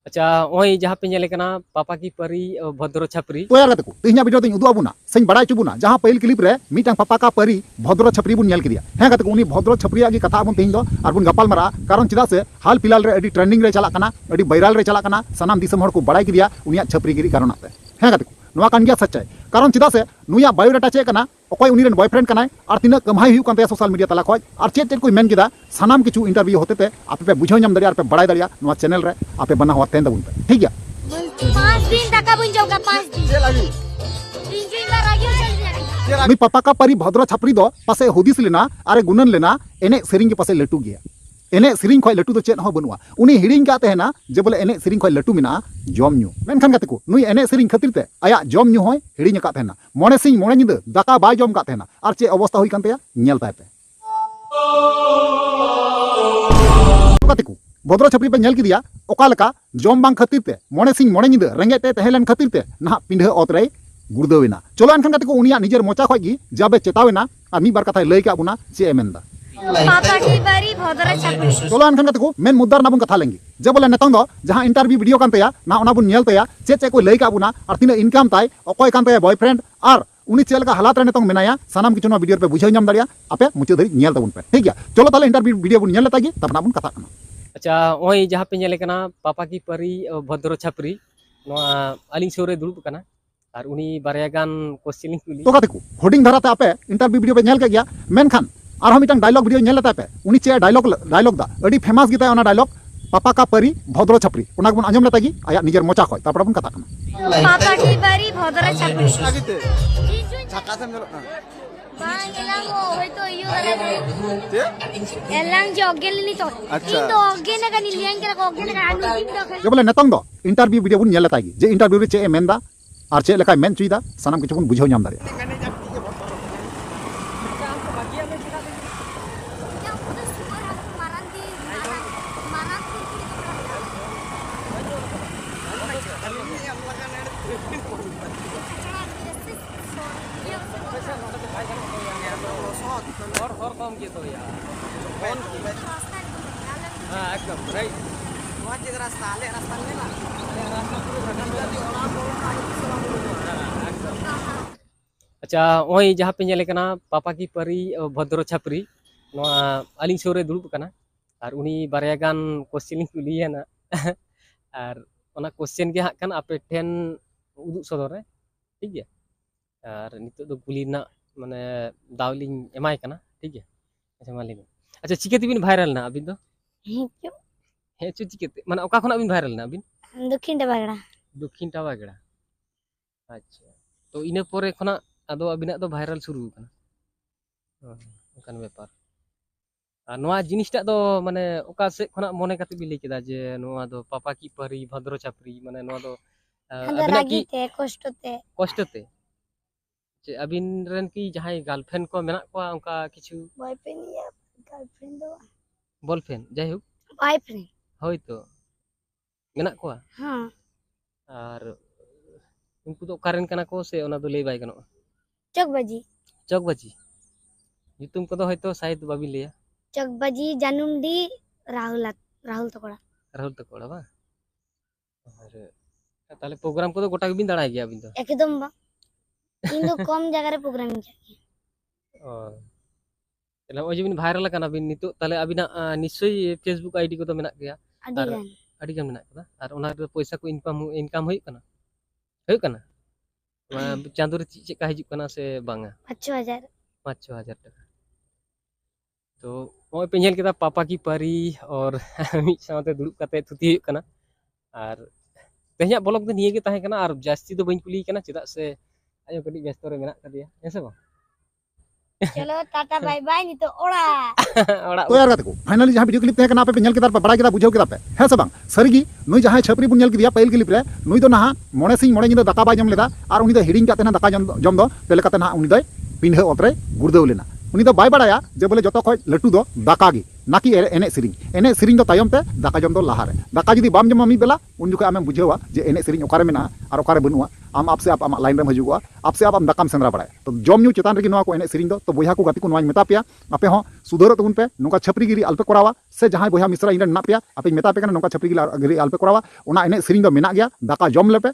अच्छा ओई जहाँ पे ñele kana पापा की परी भद्र छपरी तो यार को तिहिना वीडियो तिन उदु आबुना सेñ बड़ाय चुबुना जहाँ पहिल क्लिप रे मीटांग पापा का परी भद्र छपरी बुन ñel किदिया हे गते उनी भद्र छपरी आगे कथा बुन तिहिन दो आर बुन गपाल मारा कारण चिदा से हाल फिलहाल रे अडी ट्रेंडिंग रे चला kana अडी वायरल रे चला kana सनाम दिसम हर को बड़ाय किदिया उनिया छपरी गिरी कारण आते हे गते नोआ कान गया सच्चाई कारण चिदा से नुया बायोडाटा चे kana अकय उनी रेन बॉयफ्रेंड कनाय आर तिना कमाई हुयु कानते सोशल मीडिया तला खoj आर चेट कोई मेन किदा सनाम किछु इंटरव्यू होते आपे पे बुझाव नाम दरिया आर पे बड़ाय दरिया नोआ चैनल रे आपे बना हुआ तेन दबुन पे ठीक गया 5 दिन टाका बुन जाऊंगा 5 दिन चल आगे 3 दिन बार आगे चल जाएगा मी पापा का परी भद्र छपरी दो पासे हुदिस लेना अरे गुनन लेना एने सेरिंग के पासे लटू गया एने सेरिंग खय लटू दो चेत हो बनुआ उनी हिडिंग का तेना जे बोले एने सेरिंग खय लटू मिना जम न्यू मेनखान गाते को नुई एने सेरिंग खातिर ते आया जम न्यू होय हिडिंग का तेना मोने सिंह मोने निद दाका बाय जम का तेना आर चे अवस्था होई कानते नेल ताय पे गाते को भद्र छपरी पे नेल किदिया ओका लका जम बांग खातिर ते मोने सिंह मोने निद रेंगे ते तहेलन खातिर ते ना पिंढे ओतरे गुरदवेना चलो अनखान गाते को उनिया निजेर मोचा खय गी जाबे चेतावेना आ मी बार कथा लय का बुना चे एमेंदा पापा की परी भद्र छपरी चलो अनखान गाते को मेन मुद्दा नाबुन कथा लेंगे जे बोले नेतंग दो जहां इंटरव्यू वीडियो कान तया ना ओना बुन नेल तया चे को लय का बुना और तिना इनकम ताय अकय कान तया बॉयफ्रेंड और उनी चेल का हालात रे नेतंग मेनाया सनाम किछु वीडियो पे बुझाव नाम दाड़िया आपे मुचे धरि नेल तबुन पे ठीक गया चलो ताले इंटरव्यू वीडियो बुन नेल तागी तब नाबुन कथा कना अच्छा ओई जहाँ पे ñele kana पापा की परी भद्र छपरी नोआ अलिंग सोरे दुड़ुब kana और उनी बारया गान क्वेश्चन कुली तो गाते को होर्डिंग धराते आपे इंटरव्यू वीडियो पे नेल के गया मेनखान और हम मिटंग डायलॉग वीडियो नेल लेता पे उनी चे डायलॉग दा अडी फेमस गीता ओना डायलॉग पापा का परी भद्र छपरी ओना बुन आंजम लेतागी आया निजेर मोचा खय तापर बुन कथा कना पापा की परी भद्र छपरी आगिते झाका से मेलो bang elang oh itu iyo elang jogel ni to अच्छा। indo ogena kan iliang kira ko ogena kan anu indo kan जे बोले नेतंग दो इंटरव्यू वीडियो बुन नेल लेतागी जे इंटरव्यू रे चे मेनदा और चे लेका मेन चुईदा सनाम किछु बुन बुझाव नाम दाड़िया yang udah super harus kemarin di marah और कम gitu ya एकदम राइट वहां के रास्ता ले ना अच्छा ओई जहाँ पे ñele kana पापा की परी भद्र छपरी नोआ अलिंग सोरे दुड़ुब kana और उनी बारया गान क्वेश्चन कुलिया ना और ओना क्वेश्चन के हाक kan आपे ठेन उदुग सदर रे ठीक गया और नितो दो कुली ना माने दावलिंग एमाय kana ठीक है अच्छा मान लीजिए अच्छा चिकेते बिन वायरल ना अबिन दो क्यों हे चु चिकेते माने ओका खना बिन वायरल ना अबिन दक्षिण टाबागड़ा दक्षिण टाबागड़ा अच्छा तो इने परे खना आदो अबिना दो वायरल शुरू kana ओकान व्यापार आ नोआ जिनिसटा दो माने ओका से खना मने काते बि लई केदा जे नोआ दो पापा की परी भद्र छपरी माने नोआ दो अबिना की कष्टते जे अबिन रेन की जहां गर्लफ्रेंड को मेना को उनका किछु बॉयफ्रेंड या गर्लफ्रेंड दो बॉयफ्रेंड जाय हो बॉयफ्रेंड होय तो मेना को हां और उनको तो कारण कना को से ओना दो लई बाय गनो चौकबाजी युतुम को तो होयतो शायद बाबी लेया चौकबाजी जानुमडी राहुल तकोड़ा बा और ताले प्रोग्राम को तो गोटा बिन दाड़ा गया बिन तो एकदम बा इन दो कम जगह रे प्रोग्राम चाहिए चलो ओ जिबिन वायरल kana बिन नितो ताले अबिना निश्चय फेसबुक आईडी को तो मेना गया आडी गान मेना कदा और ओना रे पैसा को इनकम होय kana चांदो रे चे का हिजु kana से बांगा 5-6 हजार टाका तो ओय पे ñel केदा पापा की परी और मी साथे दुड़ुब काते थुती हुई kana और तेहया ब्लॉग दो निये गे ताहे kana और जास्ती दो बइन कुली kana चेदा से आयो कडी व्यस्त रे मेना कदिया ऐसे बा चलो टाटा बाय बाय नी तो ओड़ा तो यार गाते को फाइनली जहां वीडियो क्लिप तहे kana पे नेल केदा पे बड़ा केदा बुझाव केदा पे है से बांग सरीगी नुई जहां छपरी बुन नेल किदिया पहिल क्लिप रे नुई दो ना मोने सिंह मोने निदा दाका बाय जम लेदा और उनी दो हिडिंग काते ना दाका जम दो पेले काते ना उनी दो पिंढे ओतरे गुरदेव लेना उनी दो बाय बड़ाया जे बोले जतो खय लटू दो दाका गी नाकि एने सेरिंग दो तायम पे दाका जम दो लाहारे दाका जुदी बाम जमा मी बेला उन जुका आमें बुझेवा जे एने सेरिंग ओकारे मेना और ओकारे बनुआ आम आपसे आप आम लाइन रेम हजुआ आपसे आप दाकाम सेंद्रा बड़ाय तो जम न्यू चेतान रेगी नोआ को एने सेरिंग दो तो बोया को गाती को नोआ मेता पेया आपे हो सुधर तबुन पे नोका छपरी गिरी अल्पे कोरावा से जहां बोया मिश्रा इन ना पेया आपे मेता पे कना नोका छपरी गिरी अल्पे कोरावा ओना एने सेरिंग दो मेना गया दाका जम लेपे